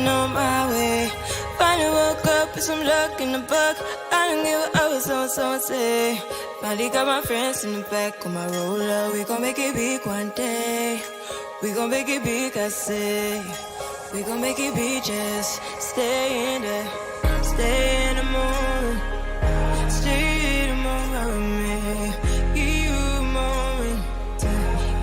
on my way. Finally woke up with some luck in the book. I don't give a what someone say. Finally got my friends in the back on my roller. We gon' make it big one day. We gon' make it big, I say. We gon' make it big, just stay in there. Stay in the moon. Stay in the moon with me. Give you a moment.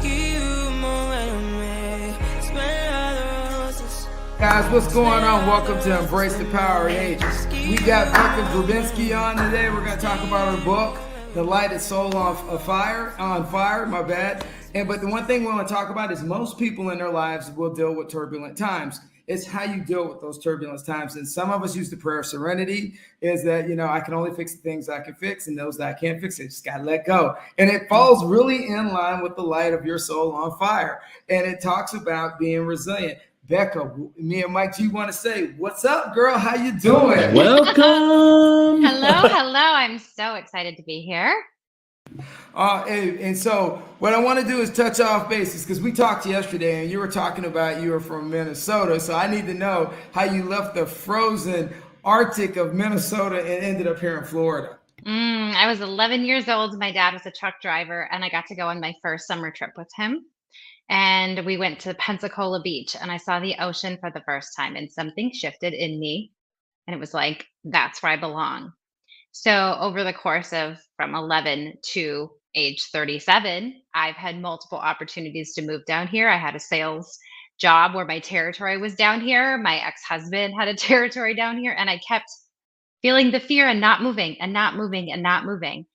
Give you a moment with me. Smell all the roses. Guys, what's going on? Welcome to Embrace the Power Age. We got Becca Grabinski on today. We're going to talk about her book, The Light Is Soul on Fire, my bad. But the one thing we want to talk about is most people in their lives will deal with turbulent times. It's how you deal with those turbulent times. And some of us use the prayer of serenity, is that, I can only fix the things I can fix, and those that I can't fix, I just got to let go. And it falls really in line with the light of your soul on fire. And it talks about being resilient. Becca, me and Mike G want to say, what's up, girl? How you doing? Welcome. Hello. I'm so excited to be here. And so what I want to do is touch off bases, because we talked yesterday and you were talking about you were from Minnesota. So I need to know how you left the frozen Arctic of Minnesota and ended up here in Florida. I was 11 years old. My dad was a truck driver, and I got to go on my first summer trip with him. And we went to Pensacola Beach, and I saw the ocean for the first time, and something shifted in me. And it was like, that's where I belong. So over the course of from 11 to age 37, I've had multiple opportunities to move down here. I had a sales job where my territory was down here. My ex-husband had a territory down here, and I kept feeling the fear and not moving and not moving and not moving.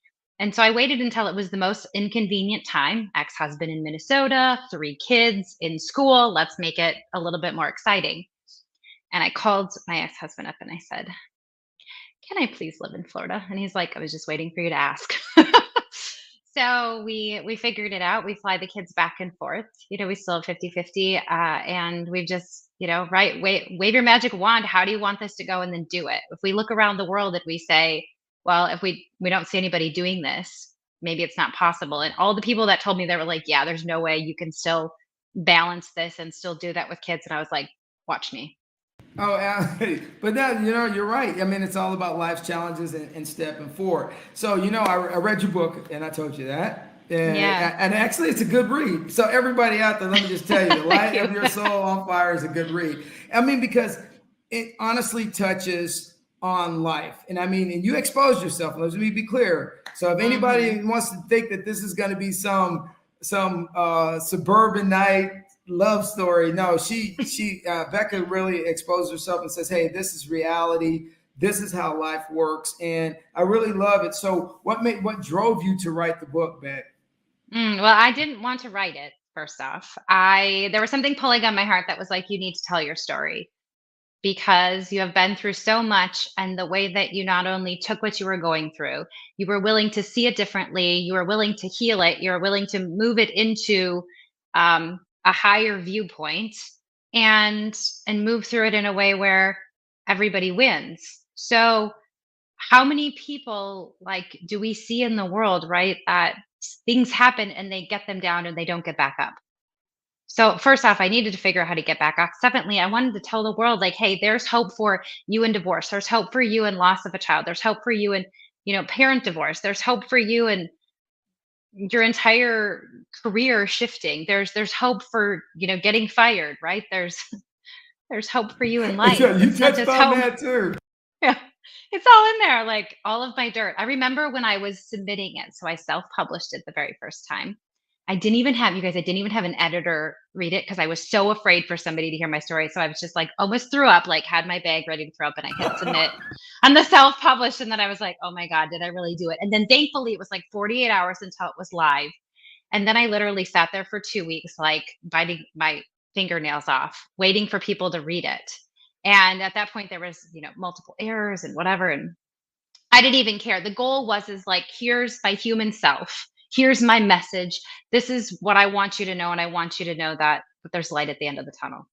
And so I waited until it was the most inconvenient time. Ex-husband in Minnesota, 3 kids in school. Let's make it a little bit more exciting. And I called my ex-husband up and I said, can I please live in Florida? And he's like, I was just waiting for you to ask. So we figured it out. We fly the kids back and forth. We still have 50-50. And we've just, wave your magic wand. How do you want this to go? And then do it. If we look around the world and we say, well, if we don't see anybody doing this, maybe it's not possible. And all the people that told me, they were like, yeah, there's no way you can still balance this and still do that with kids. And I was like, watch me. Oh, but that, you're right. I mean, it's all about life's challenges and stepping forward. So, I read your book and I told you that. And actually, it's a good read. So everybody out there, let me just tell you, The Light of Your Soul on Fire is a good read. I mean, because it honestly touches on life. And I mean, and you exposed yourself. Let me be clear. So if anybody wants to think that this is going to be some suburban night love story, no, she Becca really exposed herself and says, hey, this is reality. This is how life works. And I really love it. So what drove you to write the book, Beck? Well, I didn't want to write it, first off. There was something pulling on my heart that was like, you need to tell your story, because you have been through so much, and the way that you not only took what you were going through, you were willing to see it differently, you were willing to heal it, you were willing to move it into a higher viewpoint and move through it in a way where everybody wins. So how many people do we see in the world, right, that things happen and they get them down and they don't get back up? So first off, I needed to figure out how to get back up. Secondly, I wanted to tell the world, hey, there's hope for you in divorce. There's hope for you in loss of a child. There's hope for you in, parent divorce. There's hope for you in your entire career shifting. There's hope for, getting fired, right? There's hope for you in life. Yeah, you touched on that too. Yeah, it's all in there, all of my dirt. I remember when I was submitting it. So I self-published it the very first time. I didn't even have an editor read it because I was so afraid for somebody to hear my story. So I was just almost threw up, had my bag ready to throw up, and I hit submit on the self-published. And then I was like, oh my God, did I really do it? And then thankfully it was 48 hours until it was live. And then I literally sat there for 2 weeks, biting my fingernails off, waiting for people to read it. And at that point there was, multiple errors and whatever. And I didn't even care. The goal was here's my human self. Here's my message. This is what I want you to know. And I want you to know that there's light at the end of the tunnel.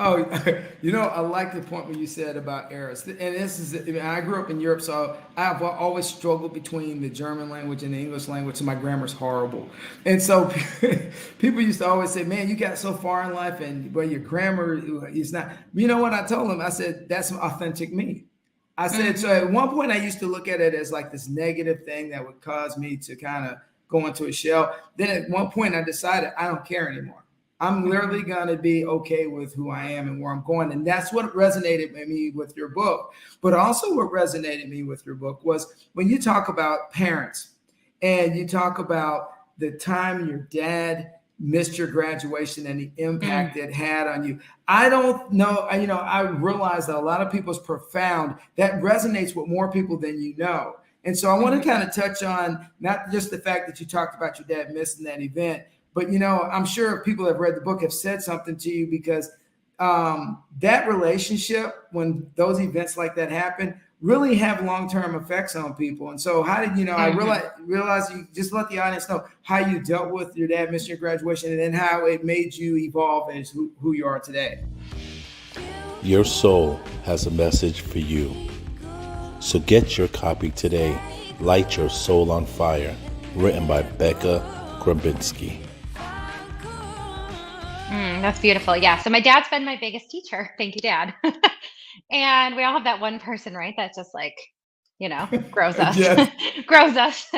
Oh, I like the point when you said about eras. And this is, I mean, I grew up in Europe, so I've always struggled between the German language and the English language, and my grammar's horrible. And so people used to always say, man, you got so far in life, and well, your grammar is not. You know what I told them? I said, that's authentic me. I said, so at one point I used to look at it as like this negative thing that would cause me to kind of go into a shell. Then at one point I decided I don't care anymore. I'm literally going to be okay with who I am and where I'm going. And that's what resonated with me with your book. But also what resonated me with your book was when you talk about parents and you talk about the time your dad missed your graduation and the impact it had on you. I don't know, I realize that a lot of people's profound, that resonates with more people than you know. And so I want to kind of touch on not just the fact that you talked about your dad missing that event, but, I'm sure people that have read the book have said something to you because that relationship, when those events like that happen, really have long-term effects on people. And so how did, I realize you just let the audience know how you dealt with your dad missing your graduation and then how it made you evolve as who you are today. Your soul has a message for you. So get your copy today. Light Your Soul on Fire, written by Becca Grabinski. That's beautiful. Yeah. So my dad's been my biggest teacher. Thank you, Dad. And we all have that one person, right? That's just like, grows us, Yes. grows us.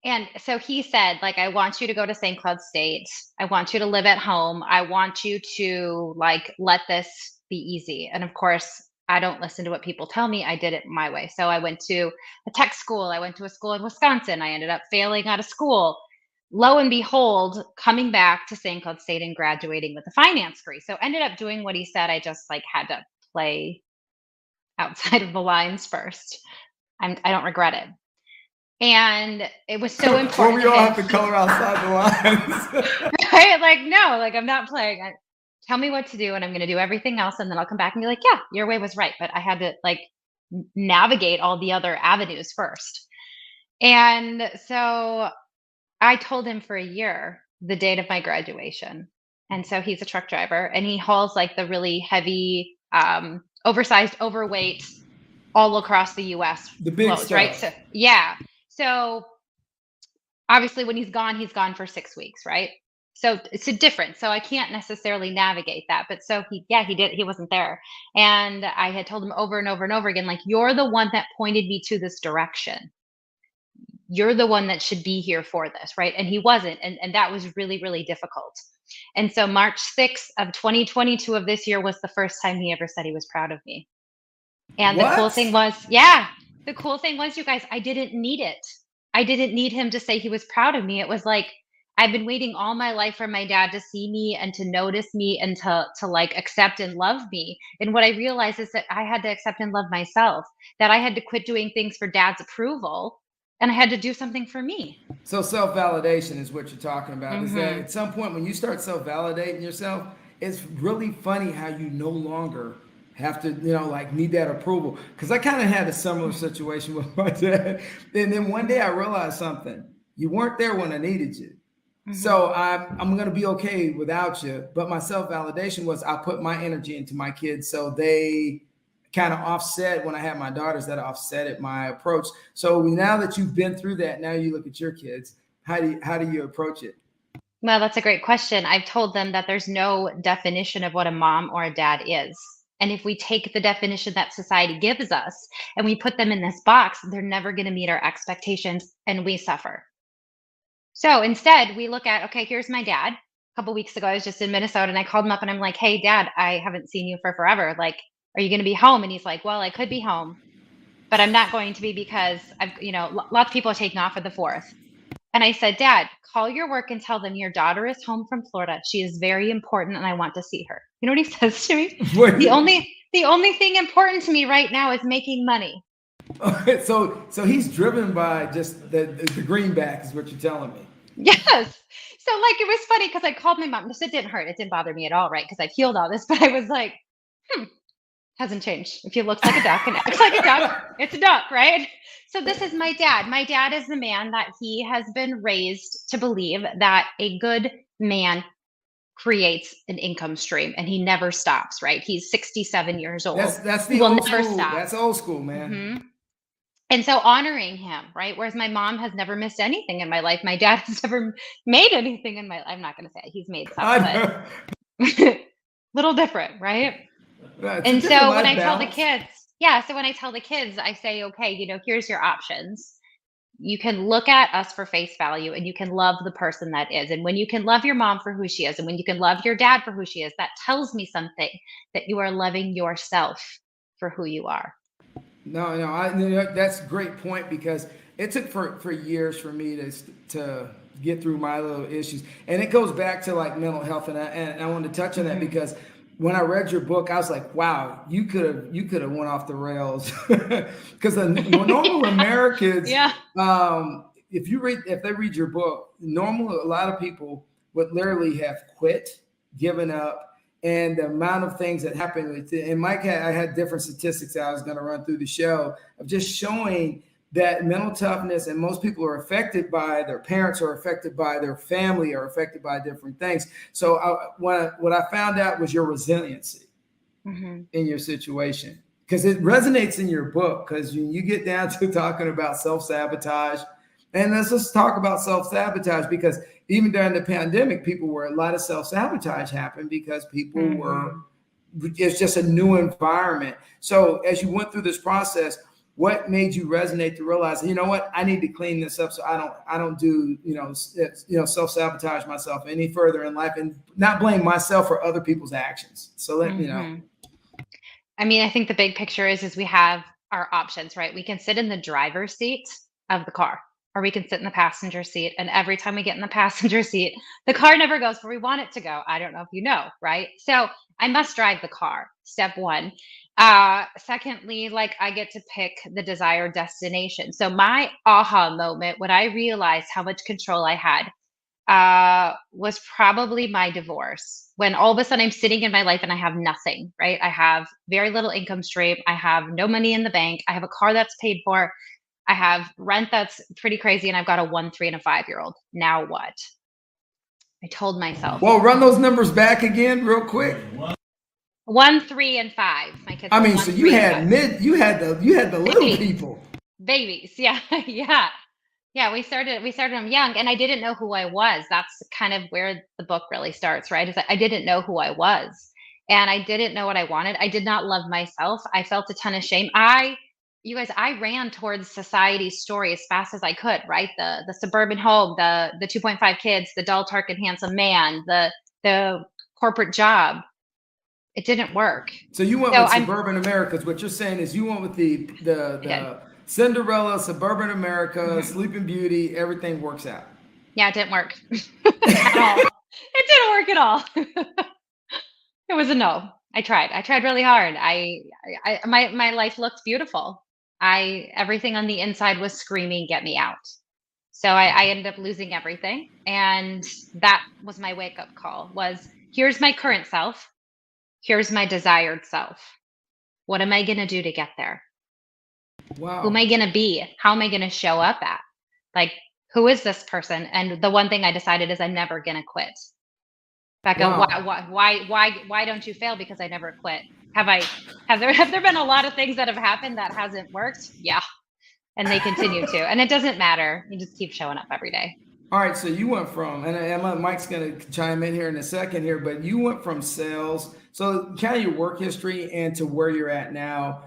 And so he said, like, I want you to go to St. Cloud State. I want you to live at home. I want you to let this be easy. And of course, I don't listen to what people tell me. I did it my way. So I went to a tech school. I went to a school in Wisconsin. I ended up failing out of school. Lo and behold, coming back to St. Cloud State and graduating with a finance degree. So ended up doing what he said. I just had to play outside of the lines first. I don't regret it. And it was so important. Well, we all have to color outside the lines. Right? No, I'm not playing. Tell me what to do and I'm going to do everything else. And then I'll come back and be like, yeah, your way was right. But I had to navigate all the other avenues first. And so I told him for a year the date of my graduation. And so he's a truck driver and he hauls the really heavy, oversized, overweight all across the US. The big loads, stuff. right? So yeah. So obviously when he's gone for 6 weeks, right? So it's a difference. So I can't necessarily navigate that. But so he wasn't there. And I had told him over and over and over again, you're the one that pointed me to this direction. You're the one that should be here for this, right? And he wasn't. And that was really, really difficult. And so March 6th of 2022 of this year was the first time he ever said he was proud of me. And What? the cool thing was, you guys, I didn't need it. I didn't need him to say he was proud of me. It was I've been waiting all my life for my dad to see me and to notice me and to accept and love me. And what I realized is that I had to accept and love myself, that I had to quit doing things for dad's approval. And I had to do something for me. So self-validation is what you're talking about. Is that at some point when you start self-validating yourself, it's really funny how you no longer have to, need that approval. Because I kind of had a similar situation with my dad. And then one day I realized something. You weren't there when I needed you. So I'm going to be okay without you. But my self-validation was I put my energy into my kids so they kind of offset when I had my daughters, that offset my approach. So now that you've been through that, now you look at your kids, how do you approach it? Well, that's a great question. I've told them that there's no definition of what a mom or a dad is. And if we take the definition that society gives us and we put them in this box, they're never going to meet our expectations and we suffer. So instead we look at, okay, here's my dad. A couple weeks ago, I was just in Minnesota and I called him up and I'm like, hey, Dad, I haven't seen you for forever. Are you going to be home? And he's like, well, I could be home, but I'm not going to be because lots of people are taking off for the 4th. And I said, Dad, call your work and tell them your daughter is home from Florida. She is very important and I want to see her. You know what he says to me? The only thing important to me right now is making money. So he's driven by just the greenback is what you're telling me. Yes. So it was funny because I called my mom. It didn't hurt. It didn't bother me at all, right? Because I've healed all this. But I was like, hasn't changed. If he looks like a duck and acts like a duck, it's a duck, right? So this is my dad. My dad is the man that he has been raised to believe that a good man creates an income stream, and he never stops, right? He's 67 years old. That's He the will old never school. stop. That's old school, man. hmm And so honoring him, right? Whereas my mom has never missed anything in my life. My dad has never made anything in my life. I'm not going to say it. He's made some, I but know. little different, right? It's a And different so when life I tell the balance. kids, so when I tell the kids, I say, okay, here's your options. You can look at us for face value, and you can love the person that is. And when you can love your mom for who she is, and when you can love your dad for who she is, that tells me something, that you are loving yourself for who you are. No, that's a great point, because it took for years for me to get through my little issues, and it goes back to like mental health, and I wanted to touch on that because when I read your book, I was like, wow, you could have went off the rails, because the normal Americans, Yeah. if they read your book, a lot of people would literally have quit, given up. And the amount of things that happened with it. And Mike I had different statistics that I was going to run through the show of just showing that mental toughness, and most people are affected by their parents, or affected by their family, or affected by different things. So what I found out was your resiliency in your situation, because it resonates in your book, because when you get down to talking about self-sabotage, and let's just talk about self-sabotage, because even during the pandemic, a lot of self-sabotage happened because people it's just a new environment. So as you went through this process, what made you resonate to realize, you know what, I need to clean this up so I don't do, self-sabotage myself any further in life, and not blame myself for other people's actions. So let me know. I mean, I think the big picture is we have our options, right? We can sit in the driver's seat of the car, or we can sit in the passenger seat. And every time we get in the passenger seat, the car never goes where we want it to go. I don't know if you know, right? So I must drive the car, step one. Secondly, like, I get to pick the desired destination. So my aha moment, when I realized how much control I had, was probably my divorce, when all of a sudden I'm sitting in my life and I have nothing, right? I have very little income stream. I have no money in the bank. I have a car that's paid for. I have rent that's pretty crazy. And I've got a 1, 3, and a 5-year-old. Now what? I told myself. Well, run those numbers back again real quick. 1, 3, and 5. My kids. I mean, so you had the little people. Babies. Yeah. Yeah. Yeah, we started them young, and I didn't know who I was. That's kind of where the book really starts, right? Is that I didn't know who I was, and I didn't know what I wanted. I did not love myself. I felt a ton of shame. You guys, I ran towards society's story as fast as I could, right? The suburban home, the 2.5 kids, the dull, dark, and handsome man, the corporate job. It didn't work. So you went with suburban America. What you're saying is you went with the Cinderella, suburban America, Sleeping Beauty, everything works out. Yeah, it didn't work at all. It didn't work at all. It was a no. I tried really hard. My life looked beautiful. Everything on the inside was screaming, "Get me out." So I ended up losing everything, and that was my wake up call. Was, here's my current self. Here's my desired self. What am I going to do to get there? Wow. Who am I going to be? How am I going to show up at? Like, who is this person? And the one thing I decided is I'm never going to quit. Becca, wow. Why don't you fail? Because I never quit. Have there been a lot of things that have happened that hasn't worked? Yeah. And they continue to. And it doesn't matter. You just keep showing up every day. All right. So you went from, and Mike's going to chime in here in a second here, but you went from sales. So kind of your work history and to where you're at now.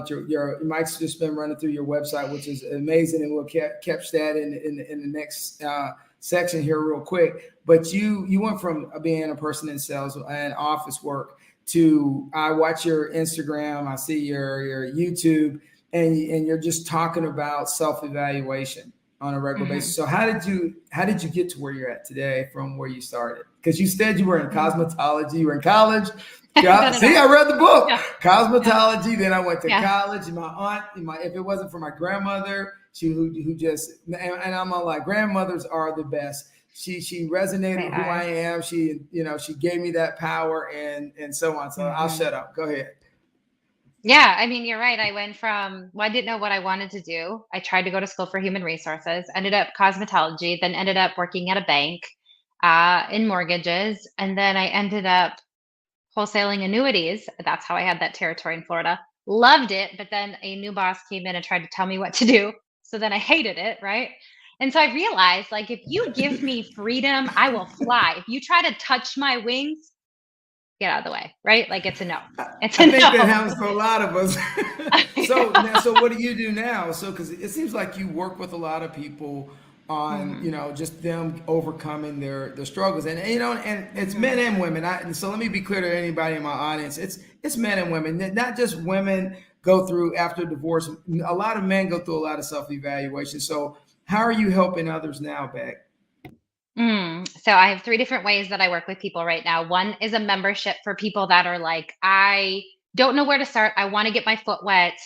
Your Mike's just been running through your website, which is amazing, and we'll catch that in the next section here real quick. But you went from being a person in sales and office work to, I watch your Instagram, I see your YouTube, and you're just talking about self-evaluation on a regular basis. So how did you get to where you're at today from where you started? Because you said you were in cosmetology, you were in college. See, I read the book. Yeah. Cosmetology. Then I went to college. And my aunt, if it wasn't for my grandmother, who just, and I'm all like, grandmothers are the best. She resonated with who I am. She gave me that power and so on. So I'll shut up. Go ahead. Yeah, I mean, you're right. I went from, I didn't know what I wanted to do. I tried to go to school for human resources, ended up cosmetology, then ended up working at a bank. in mortgages. And then I ended up wholesaling annuities. That's how I had that territory in Florida. Loved it, but then a new boss came in and tried to tell me what to do. So then I hated it, right? And so I realized, like, if you give me freedom, I will fly. If you try to touch my wings, get out of the way, right? Like, it's a no. It's I a think that no. happens for a lot of us. So what do you do now? So because it seems like you work with a lot of people on, Mhm, just them overcoming their struggles, and and it's mhm, men and women. And so let me be clear to anybody in my audience: it's men and women, not just women go through after divorce. A lot of men go through a lot of self evaluation. So how are you helping others now, Beck? So I have 3 different ways that I work with people right now. One is a membership for people that are like, "I don't know where to start. I wanna get my foot wet.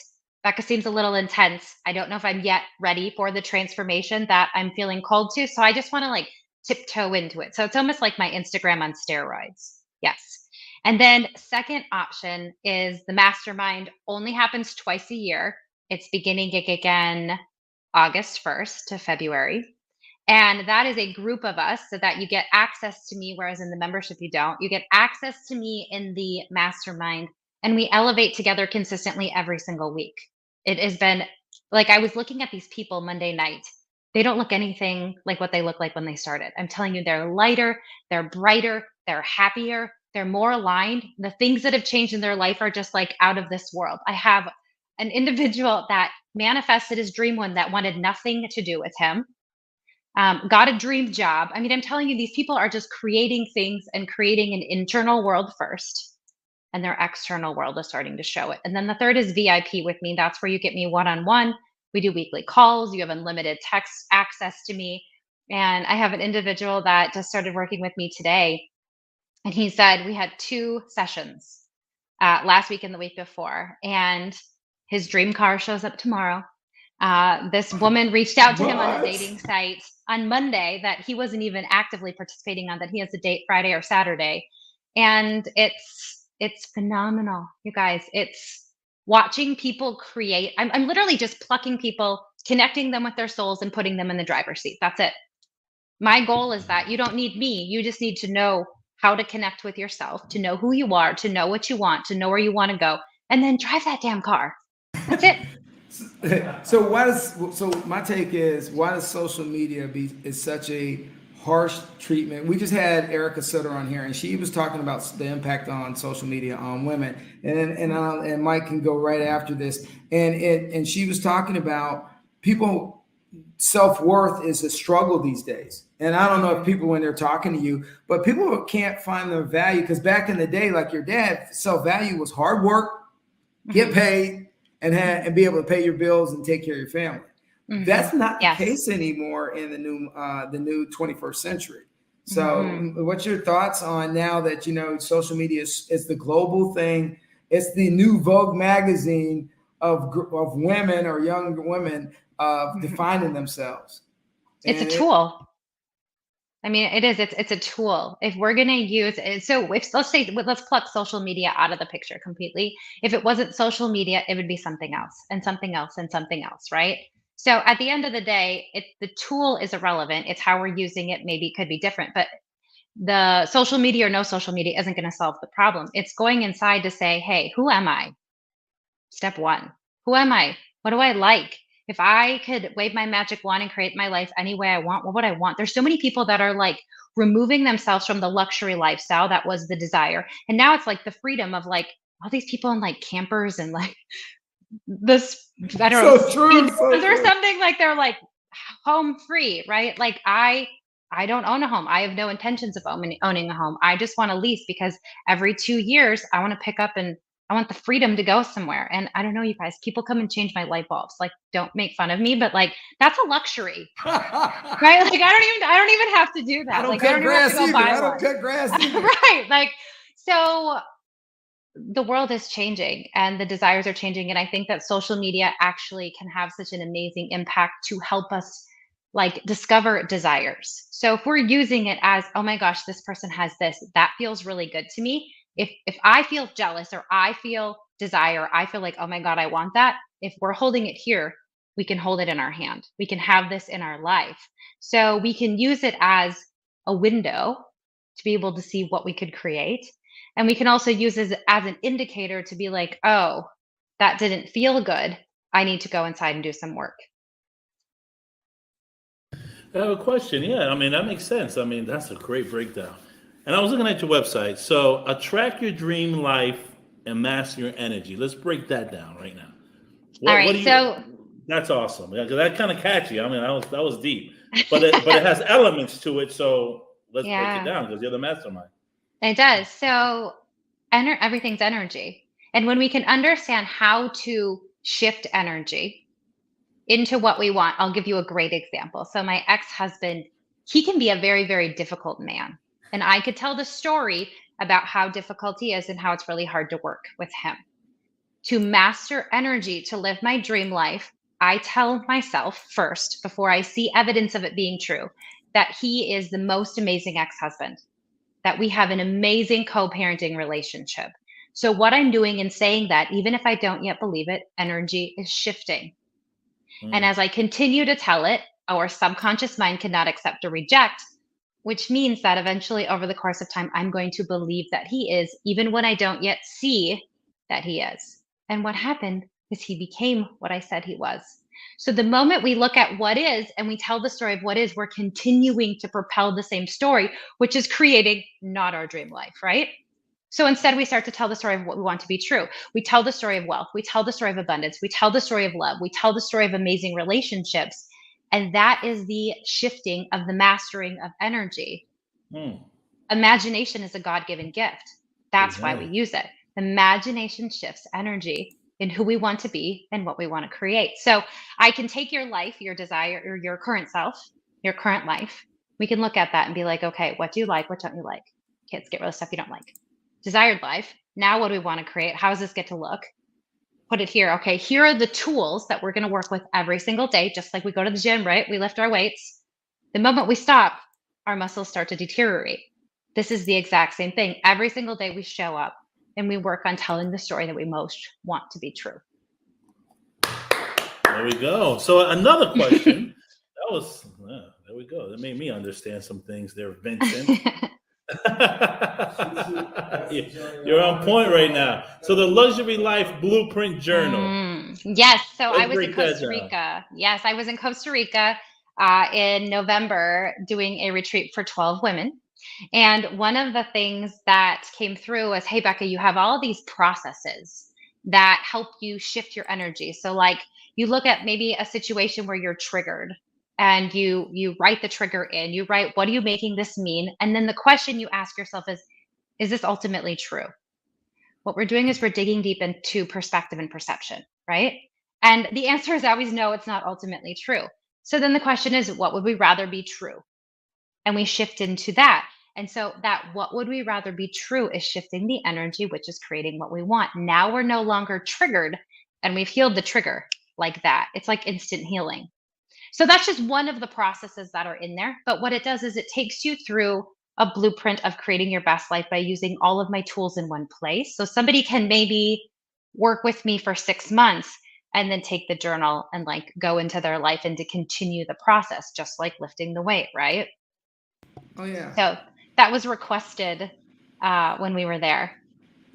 Becca seems a little intense. I don't know if I'm yet ready for the transformation that I'm feeling called to, so I just wanna, like, tiptoe into it." So it's almost like my Instagram on steroids. Yes. And then second option is the mastermind only happens twice a year. It's beginning again August 1st to February. And that is a group of us so that you get access to me, whereas in the membership, you don't. You get access to me in the mastermind, and we elevate together consistently every single week. It has been like I was looking at these people Monday night. They don't look anything like what they look like when they started. I'm telling you, they're lighter, they're brighter, they're happier, they're more aligned. The things that have changed in their life are just like out of this world. I have an individual that manifested his dream one that wanted nothing to do with him, got a dream job. I mean, I'm telling you, these people are just creating things and creating an internal world first, and their external world is starting to show it. And then the third is VIP with me. That's where you get me one on one. We do weekly calls. You have unlimited text access to me. And I have an individual that just started working with me today. And he said we had 2 sessions last week and the week before. And his dream car shows up tomorrow. This woman reached out to him on a What? dating site on Monday that he wasn't even actively participating on, that he has a date Friday or Saturday. And it's phenomenal, you guys. It's watching people create. I'm literally just plucking people, connecting them with their souls and putting them in the driver's seat. That's it. My goal is that you don't need me. You just need to know how to connect with yourself, to know who you are, to know what you want, to know where you want to go, and then drive that damn car. That's it. So my take is, why does social media is such a harsh treatment? We just had Erica Sutter on here, and she was talking about the impact on social media on women, and Mike can go right after this, and she was talking about people self-worth is a struggle these days. And I don't know if people, when they're talking to you, but people can't find their value, because back in the day, like your dad, self-value was hard work, get Mhm. paid, and be able to pay your bills and take care of your family. Mhm. That's not the Yes. case anymore in the new 21st century. So, Mhm. what's your thoughts on now that social media is the global thing? It's the new Vogue magazine of women, or young women, Mhm. defining themselves. It's a And it, tool. I mean, it is. It's a tool. If we're gonna use it, so if let's say let's pluck social media out of the picture completely. If it wasn't social media, it would be something else and something else and something else, right? So at the end of the day, the tool is irrelevant. It's how we're using it. Maybe it could be different, but the social media or no social media isn't going to solve the problem. It's going inside to say, hey, who am I? Step one. Who am I? What do I like? If I could wave my magic wand and create my life any way I want, what would I want? There's so many people that are like removing themselves from the luxury lifestyle that was the desire. And now it's like the freedom of like all these people in like campers and like this, I don't know, so true, speed so or true. something, like they're like home free, right? Like I don't own a home. I have no intentions of owning a home. I just want to lease because every 2 years I want to pick up and I want the freedom to go somewhere. And I don't know, you guys, people come and change my light bulbs. Like, don't make fun of me, but like that's a luxury, right? Like I don't even have to do I that. don't Like I cut don't even have to grass go either. buy I don't one. cut grass either. Right. Like so the world is changing and the desires are changing, and I think that social media actually can have such an amazing impact to help us like discover desires. So if we're using it as, oh my gosh, this person has this, that feels really good to me. If I feel jealous or I feel desire, I feel like, oh my god, I want that. If we're holding it here, we can hold it in our hand, we can have this in our life, so we can use it as a window to be able to see what we could create. And we can also use this as an indicator to be like, oh, that didn't feel good. I need to go inside and do some work. I have a question. Yeah, I mean, that makes sense. I mean, that's a great breakdown. And I was looking at your website. So, attract your dream life and master your energy. Let's break that down right now. All What right. do you? So That's awesome. Yeah, 'cause that kind of catchy. I mean, that was deep, but it has elements to it. So let's break it yeah, down because you're the mastermind. it does. So everything's energy. And when we can understand how to shift energy into what we want, I'll give you a great example. So my ex-husband, he can be a very, very difficult man. And I could tell the story about how difficult he is and how it's really hard to work with him. To master energy, to live my dream life, I tell myself first, before I see evidence of it being true, that he is the most amazing ex husband, that we have an amazing co parenting relationship. So, what I'm doing in saying that, even if I don't yet believe it, energy is shifting. And Mm, as I continue to tell it, our subconscious mind cannot accept or reject, which means that eventually over the course of time, I'm going to believe that he is, even when I don't yet see that he is. And what happened is he became what I said he was. So the moment we look at what is and we tell the story of what is, we're continuing to propel the same story, which is creating not our dream life, right? So instead, we start to tell the story of what we want to be true. We tell the story of wealth. We tell the story of abundance. We tell the story of love. We tell the story of amazing relationships. And that is the shifting of the mastering of energy. mm, Imagination is a God given gift. That's why we amen. use it. Imagination shifts energy in who we want to be and what we want to create. So I can take your life, your desire, or your current self, your current life. We can look at that and be like, okay, what do you like? What don't you like? Okay, let's get rid of stuff you don't like. Desired life. Now, what do we want to create? How does this get to look? Put it here. Okay, here are the tools that we're going to work with every single day, just like we go to the gym, right? We lift our weights. The moment we stop, our muscles start to deteriorate. This is the exact same thing. Every single day we show up and we work on telling the story that we most want to be true. There we go. So another question. There we go. That made me understand some things there, Vincent. You're on point right now. So the Luxury Life Blueprint Journal. Yes. So I Let's was in break that Costa down. Rica. Yes, I was in Costa Rica in November doing a retreat for 12 women. And one of the things that came through was, hey, Becca, you have all these processes that help you shift your energy. So, like, you look at maybe a situation where you're triggered and you write the trigger in, you write, what are you making this mean? And then the question you ask yourself is this ultimately true? What we're doing is we're digging deep into perspective and perception, right? And the answer is always no, it's not ultimately true. So then the question is, what would we rather be true? And we shift into that. And so that what would we rather be true is shifting the energy, which is creating what we want. Now we're no longer triggered and we've healed the trigger like that. It's like instant healing. So that's just one of the processes that are in there. But what it does is it takes you through a blueprint of creating your best life by using all of my tools in one place. So somebody can maybe work with me for 6 months and then take the journal and like go into their life and to continue the process, just like lifting the weight, right? Oh yeah. So that was requested when we were there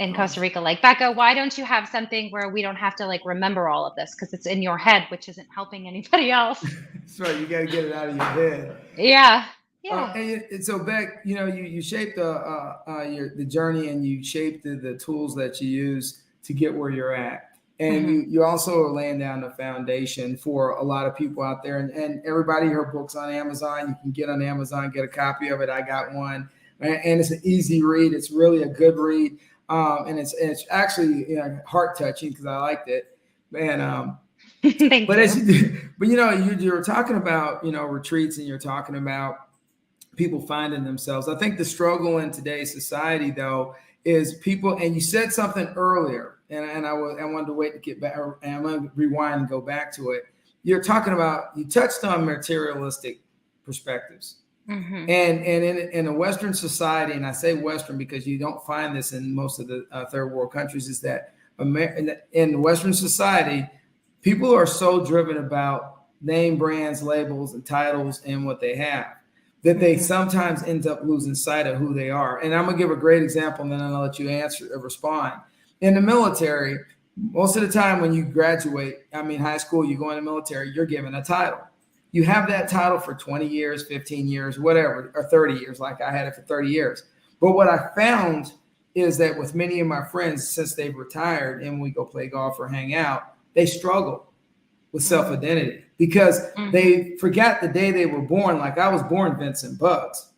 in Oh, Costa Rica. Like, Becca, why don't you have something where we don't have to like remember all of this because it's in your head, which isn't helping anybody else? that's right. You got to get it out of your head. Yeah, yeah. And so Beck, you shape the journey and you shape the tools that you use to get where you're at. And you also are laying down the foundation for a lot of people out there. And everybody, her book's on Amazon. You can get on Amazon, get a copy of it. I got one. And it's an easy read. It's really a good read. And it's actually heart touching because I liked it. And Thank but you. you're talking about retreats and you're talking about people finding themselves. I think the struggle in today's society, though, is people. And you said something earlier, and I wanted to wait to get back, and I'm going to rewind and go back to it. You touched on materialistic perspectives, and in a Western society, and I say Western because you don't find this in most of the third world countries, is that in Western society, people are so driven about name brands, labels, and titles and what they have. that they sometimes end up losing sight of who they are. And I'm gonna give a great example, and then I'm gonna let you answer or respond. In the military, most of the time when you graduate, high school, you go in the military, you're given a title. You have that title for 20 years, 15 years, whatever, or 30 years, like I had it for 30 years. But what I found is that with many of my friends, since they've retired and we go play golf or hang out, they struggle with self-identity because they forgot the day they were born. Like I was born Vincent Bugs.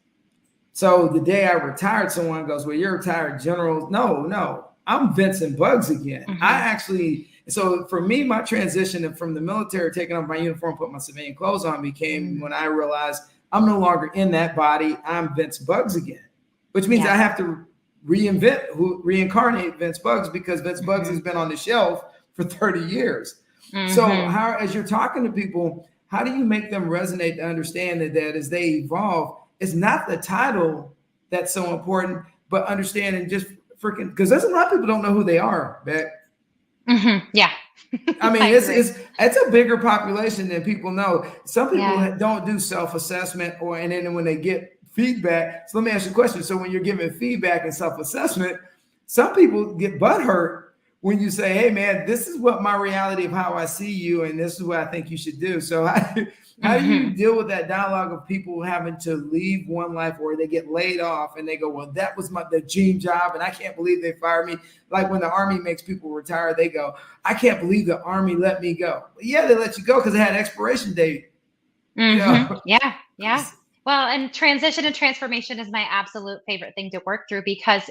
So the day I retired, someone goes, well, you're retired general. No, I'm Vincent Bugs again. So for me, my transition from the military, taking off my uniform, putting my civilian clothes on became when I realized I'm no longer in that body. I'm Vince Bugs again, which means I have to reincarnate Vince Bugs because Vince Bugs has been on the shelf for 30 years. So how, as you're talking to people, how do you make them resonate to understand that as they evolve, it's not the title that's so important, but understanding just freaking, because there's a lot of people don't know who they are, Beck. Yeah. It's a bigger population than people know. Some people don't do self-assessment and then when they get feedback. So let me ask you a question. So when you're giving feedback and self-assessment, some people get butthurt when you say, hey man, this is what my reality of how I see you, and this is what I think you should do. So how do you deal with that dialogue of people having to leave one life or they get laid off and they go, well, that was the dream job and I can't believe they fired me. Like when the Army makes people retire, they go, I can't believe the Army let me go. Yeah, they let you go because it had an expiration date. You know? Yeah. Well, and transition and transformation is my absolute favorite thing to work through because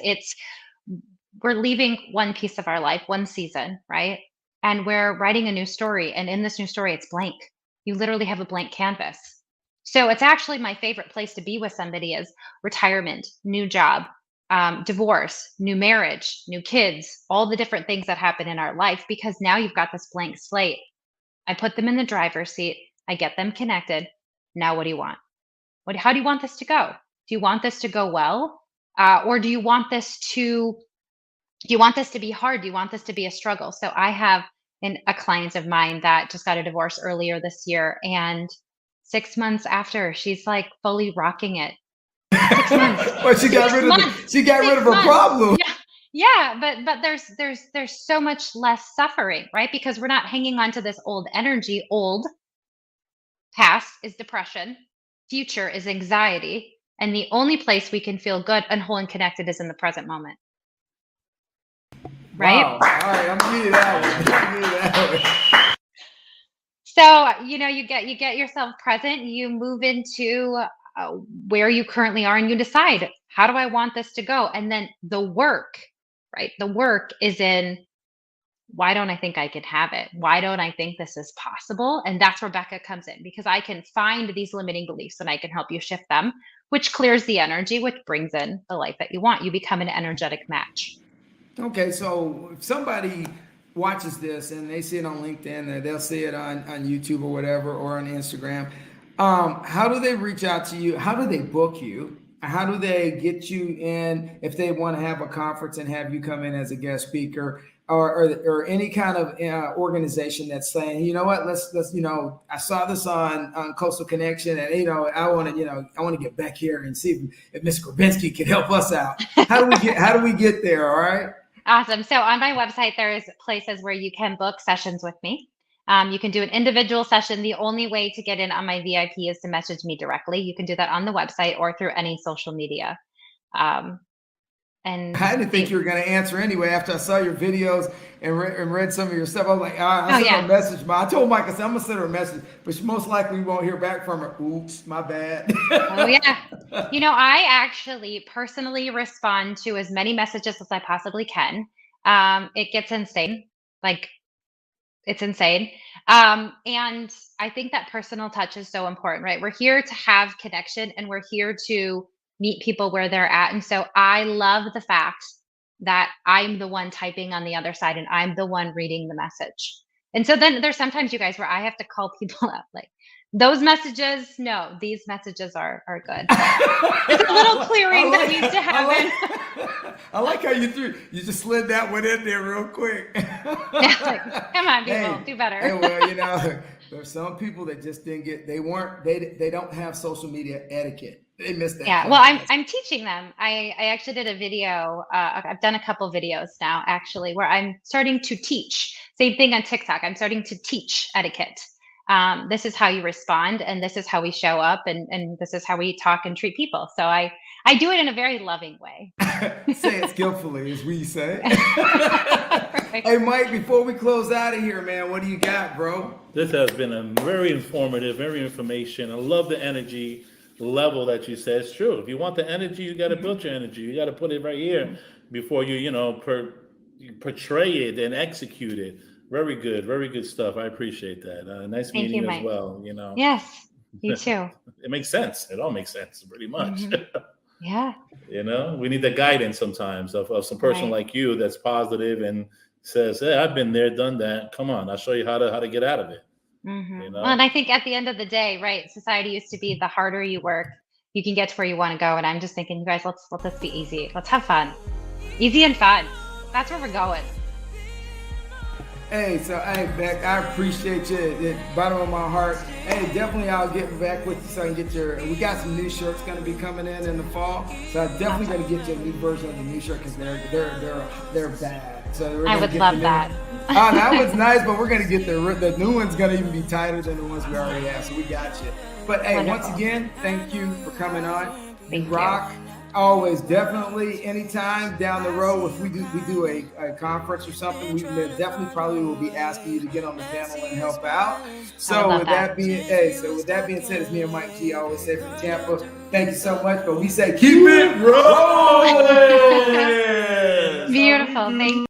we're leaving one piece of our life, one season, right? And we're writing a new story. And in this new story, it's blank. You literally have a blank canvas. So it's actually my favorite place to be with somebody is retirement, new job, divorce, new marriage, new kids, all the different things that happen in our life, because now you've got this blank slate. I put them in the driver's seat. I get them connected. Now, what do you want? How do you want this to go? Do you want this to go well? Or do you want this to be hard? Do you want this to be a struggle? So I have a client of mine that just got a divorce earlier this year, and 6 months after, she's like fully rocking it. 6 months. Well, she got rid of her problem. Yeah, but there's so much less suffering, right? Because we're not hanging on to this old energy. Old, past is depression, future is anxiety, and the only place we can feel good and whole and connected is in the present moment. Right? Wow. All right, I'm gonna give you that one. So, you get yourself present, you move into where you currently are, and you decide, how do I want this to go? And then the work, right? The work is in, why don't I think I can have it? Why don't I think this is possible? And that's where Becca comes in, because I can find these limiting beliefs and I can help you shift them, which clears the energy, which brings in the life that you want. You become an energetic match. Okay, so if somebody watches this and they see it on LinkedIn, or they'll see it on YouTube or whatever, or on Instagram, how do they reach out to you? How do they book you? How do they get you in if they want to have a conference and have you come in as a guest speaker, or any kind of organization that's saying, you know what, let's I saw this on Coastal Connection, and I want to get back here and see if Ms. Grabinski can help us out. How do we get there? All right. Awesome. So on my website, there's places where you can book sessions with me. You can do an individual session. The only way to get in on my VIP is to message me directly. You can do that on the website or through any social media. And I didn't think you were going to answer anyway after I saw your videos and read some of your stuff. I was like, I sent her a message. I told Mike, I said, I'm going to send her a message, but she most likely won't hear back from her. Oops, my bad. Oh, yeah. I actually personally respond to as many messages as I possibly can. It gets insane. It's insane. And I think that personal touch is so important, right? We're here to have connection, and we're here to meet people where they're at. And so I love the fact that I'm the one typing on the other side and I'm the one reading the message. And so then there's sometimes, you guys, where I have to call people up, like, those messages, no, these messages are good. There's a little clearing that needs to happen. I like how you just slid that one in there real quick. Come on, people, do better. Hey, well, There's some people that just didn't get. They don't have social media etiquette. They missed that. Yeah, well, I'm teaching them. I actually did a video. I've done a couple videos now, actually, where I'm starting to teach. Same thing on TikTok. I'm starting to teach etiquette. This is how you respond, and this is how we show up, and this is how we talk and treat people. So I do it in a very loving way. Say it skillfully, as we say. Right. Hey, Mike, before we close out of here, man, what do you got, bro? This has been a very informative, very information. I love the energy level that you said. It's true. If you want the energy, you got to build your energy. You got to put it right here before you portray it and execute it. Very good stuff. I appreciate that. Nice Thank meeting you, as Mike. well. Yes, you too. It makes sense. It all makes sense, pretty much. Yeah. We need the guidance sometimes of some person like you that's positive and says, "Hey, I've been there, done that. Come on, I'll show you how to get out of it." Well, and I think at the end of the day, right, society used to be the harder you work, you can get to where you want to go. And I'm just thinking, you guys, let's be easy. Let's have fun. Easy and fun. That's where we're going. Hey, Beck, I appreciate you. Bottom of my heart. Hey, definitely I'll get back with you so I can get we got some new shirts going to be coming in the fall. So I'm definitely going to get you a new version of the new shirt because they're bad. So I would love that. Oh, that was nice, but we're going to get the new one's going to even be tighter than the ones we already have. So we got you. But hey, Wonderful. Once again, thank you for coming on. Thank you. Rock. Always, definitely, anytime down the road, if we do a conference or something, we definitely probably will be asking you to get on the panel and help out. So with that being said, it's me and Mike G. I always say from Tampa, thank you so much. But we say keep it rolling. Beautiful. Thank you.